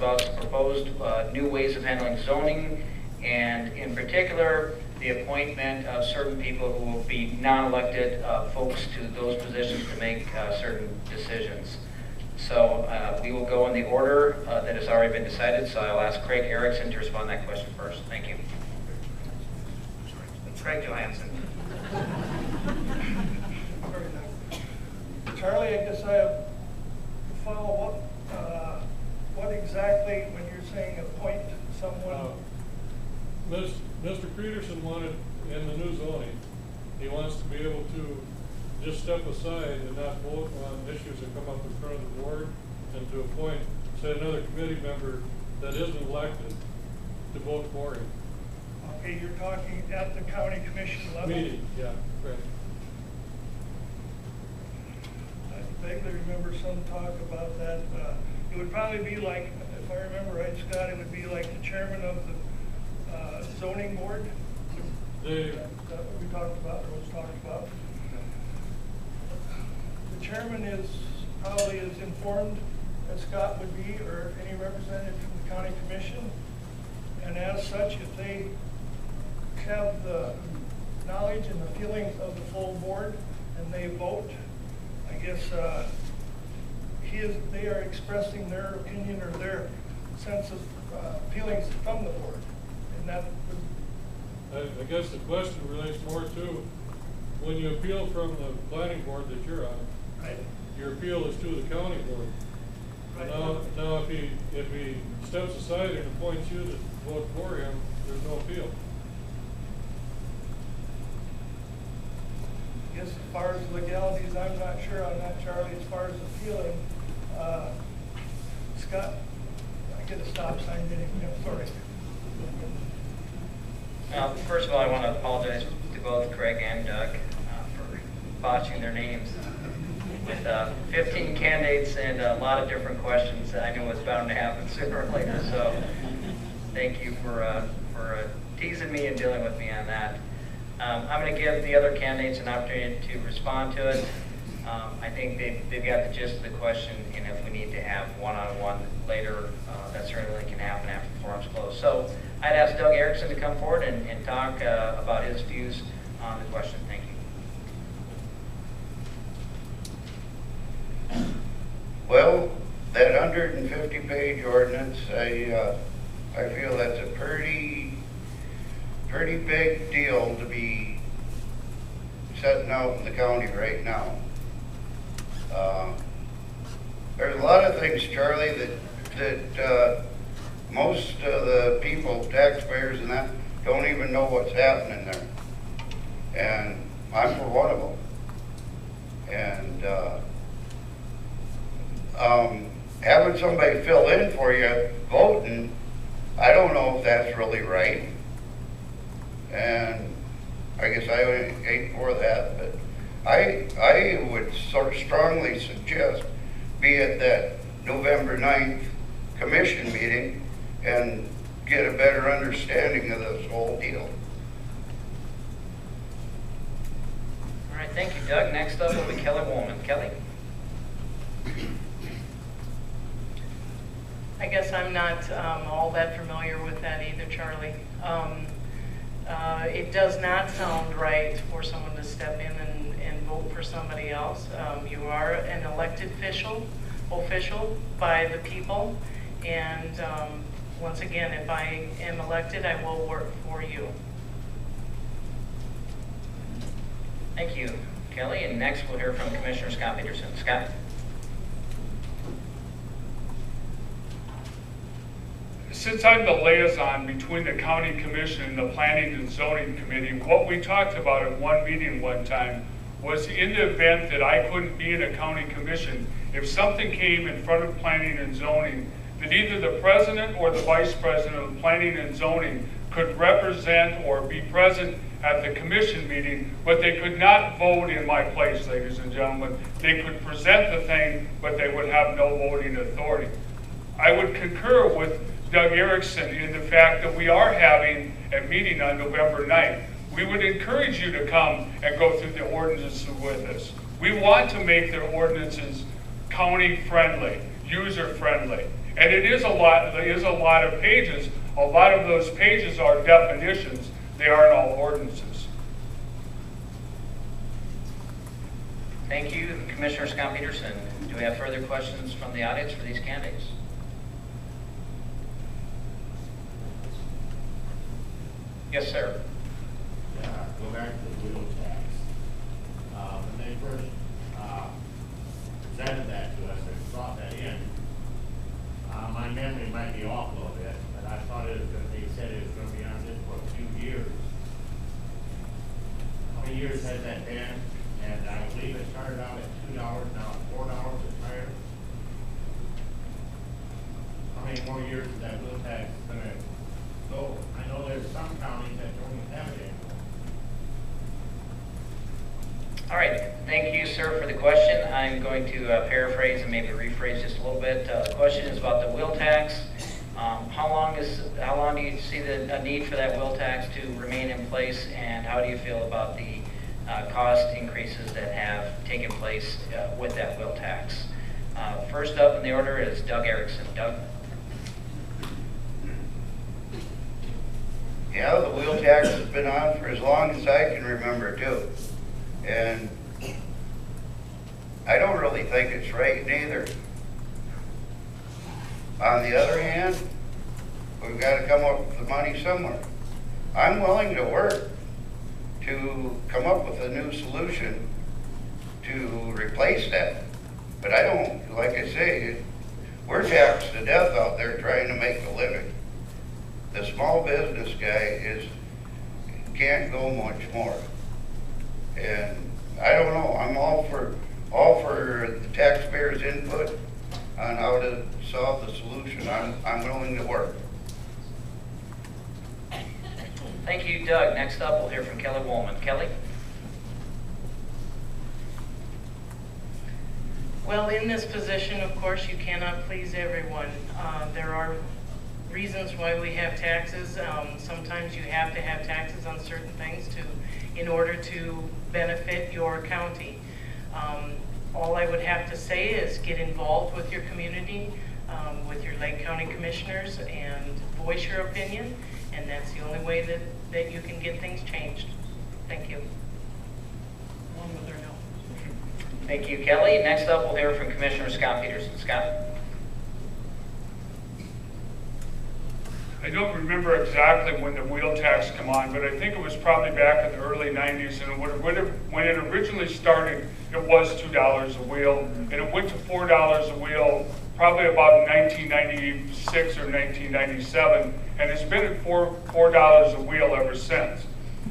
about proposed new ways of handling zoning, and in particular, the appointment of certain people who will be non-elected folks to those positions to make certain decisions. So we will go in the order that has already been decided, so I'll ask Craig Erickson to respond to that question first. Thank you. Craig Johannsen. Charlie, I guess I have to follow up. What exactly, when you're saying appoint someone? Mr. Pedersen wanted, in the new zoning, he wants to be able to just step aside and not vote on issues that come up in front of the board, and to appoint, say, another committee member that isn't elected to vote for him. Okay, you're talking at the county commission level? Meeting, yeah, right. I vaguely remember some talk about that. It would probably be like, if I remember right, Scott, it would be like the chairman of the zoning board? Is that what we talked about, or was talked about? The chairman is probably as informed as Scott would be, or any representative from the county commission. And as such, if they have the knowledge and the feelings of the full board and they vote, I guess they are expressing their opinion or their sense of feelings from the board. And that would, I guess the question relates more to when you appeal from the planning board that you're on. right? Your appeal is to the county board. Right. Now if he steps aside and appoints you to vote for him, there's no appeal. I guess as far as legalities, I'm not sure on that, Charlie. As far as appealing, Scott, I get a stop sign getting, sorry. First of all, I want to apologize to both Craig and Doug for botching their names. With 15 candidates and a lot of different questions, I knew it was bound to happen sooner or later. So thank you for teasing me and dealing with me on that. I'm going to give the other candidates an opportunity to respond to it. I think they've got the gist of the question, and if we need to have one-on-one later, that certainly can happen after the forum's closed. So I'd ask Doug Erickson to come forward and talk about his views on the question. Thank you. Well, that 150-page ordinance, I feel that's a pretty big deal to be setting out in the county right now. There's a lot of things, Charlie, that most of the people, taxpayers and that, don't even know what's happening there. And I'm for one of them. And having somebody fill in for you voting, I don't know if that's really right. And I guess I ain't for that, but I would sort of strongly suggest be at that November 9th commission meeting and get a better understanding of this whole deal. All right, thank you, Doug. Next up will be Kelli Wollmann. Kelli? I guess I'm not all that familiar with that either, Charlie. It does not sound right for someone to step in and vote for somebody else. You are an elected official by the people, and once again, if I am elected, I will work for you. Thank you, Kelli. And next we'll hear from Commissioner Scott Pedersen. Scott? Since I'm the liaison between the county commission and the planning and zoning committee, what we talked about at one meeting one time was in the event that I couldn't be in a county commission, if something came in front of planning and zoning, that either the president or the vice president of planning and zoning could represent or be present at the commission meeting, but they could not vote in my place, ladies and gentlemen. They could present the thing, but they would have no voting authority. I would concur with Doug Erickson in the fact that we are having a meeting on November 9th. We would encourage you to come and go through the ordinances with us. We want to make the ordinances county friendly, user friendly. And it is a lot, there is a lot of pages. A lot of those pages are definitions. They aren't all ordinances. Thank you, Commissioner Scott Pedersen. Do we have further questions from the audience for these candidates? Yes, sir. Yeah, go back to the wheel tax. When they first presented that to us and brought that in, my memory might be off a little bit, but I thought it was going to be, said it was going to be on this for a few years. How many years has that been? And I believe it started out at $2, now it's $4 a tire. How many more years is that wheel tax going to go? I know there's some counties that don't even have it anymore. All right, thank you, sir, for the question. I'm going to paraphrase and maybe rephrase just a little bit. The question is about the wheel tax. How long do you see a need for that wheel tax to remain in place, and how do you feel about the cost increases that have taken place with that wheel tax? First up in the order is Doug Erickson. Doug? Yeah, the wheel tax has been on for as long as I can remember too. And I don't really think it's right neither. On the other hand, we've got to come up with the money somewhere. I'm willing to work to come up with a new solution to replace that. But I don't, like I say, we're taxed to death out there trying to make a living. The small business guy can't go much more. And I don't know, I'm all for the taxpayers' input on how to solve the solution. I'm willing to work. Thank you, Doug. Next up, we'll hear from Kelli Wollmann. Kelli? Well, in this position, of course, you cannot please everyone. There are reasons why we have taxes. Sometimes you have to have taxes on certain things in order to benefit your county. All I would have to say is get involved with your community, with your Lake County commissioners, and voice your opinion, and that's the only way that you can get things changed. Thank you. Along with their help. Thank you, Kelli. Next up, we'll hear from Commissioner Scott Pedersen. Scott? I don't remember exactly when the wheel tax came on, but I think it was probably back in the early 90s. And when it originally started, it was $2 a wheel, and it went to $4 a wheel probably about 1996 or 1997, and it's been at $4 a wheel ever since.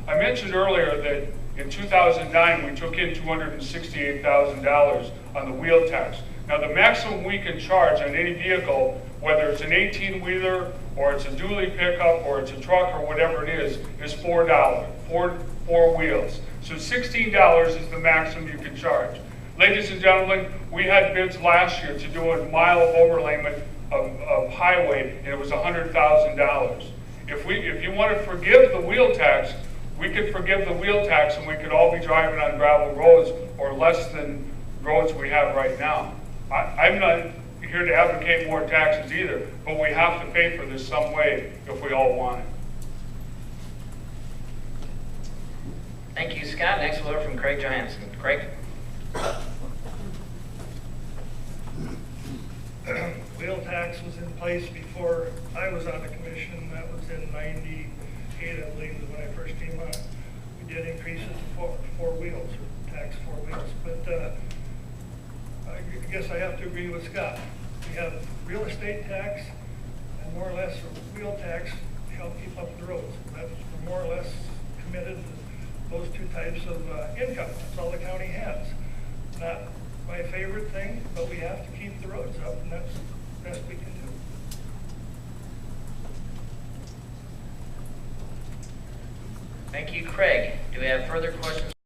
I mentioned earlier that in 2009 we took in $268,000 on the wheel tax. Now the maximum we can charge on any vehicle, whether it's an 18-wheeler or it's a dually pickup or it's a truck or whatever it is $4, four wheels. So $16 is the maximum you can charge. Ladies and gentlemen, we had bids last year to do a mile of overlayment of highway, and it was $100,000. If you want to forgive the wheel tax, we could forgive the wheel tax and we could all be driving on gravel roads or less than roads we have right now. I'm not here to advocate more taxes either, but we have to pay for this some way if we all want it. Thank you, Scott. Next, we'll hear from Craig Johannsen. Craig? Wheel tax was in place before I was on the commission. That was in '98, I believe, is when I first came on. We did increase it to four wheels, or tax 4 wheels. But I guess I have to agree with Scott. We have real estate tax and more or less a wheel tax to help keep up the roads. That's more or less committed to those two types of income. That's all the county has. Not my favorite thing, but we have to keep the roads up, and that's the best we can do. Thank you, Craig. Do we have further questions?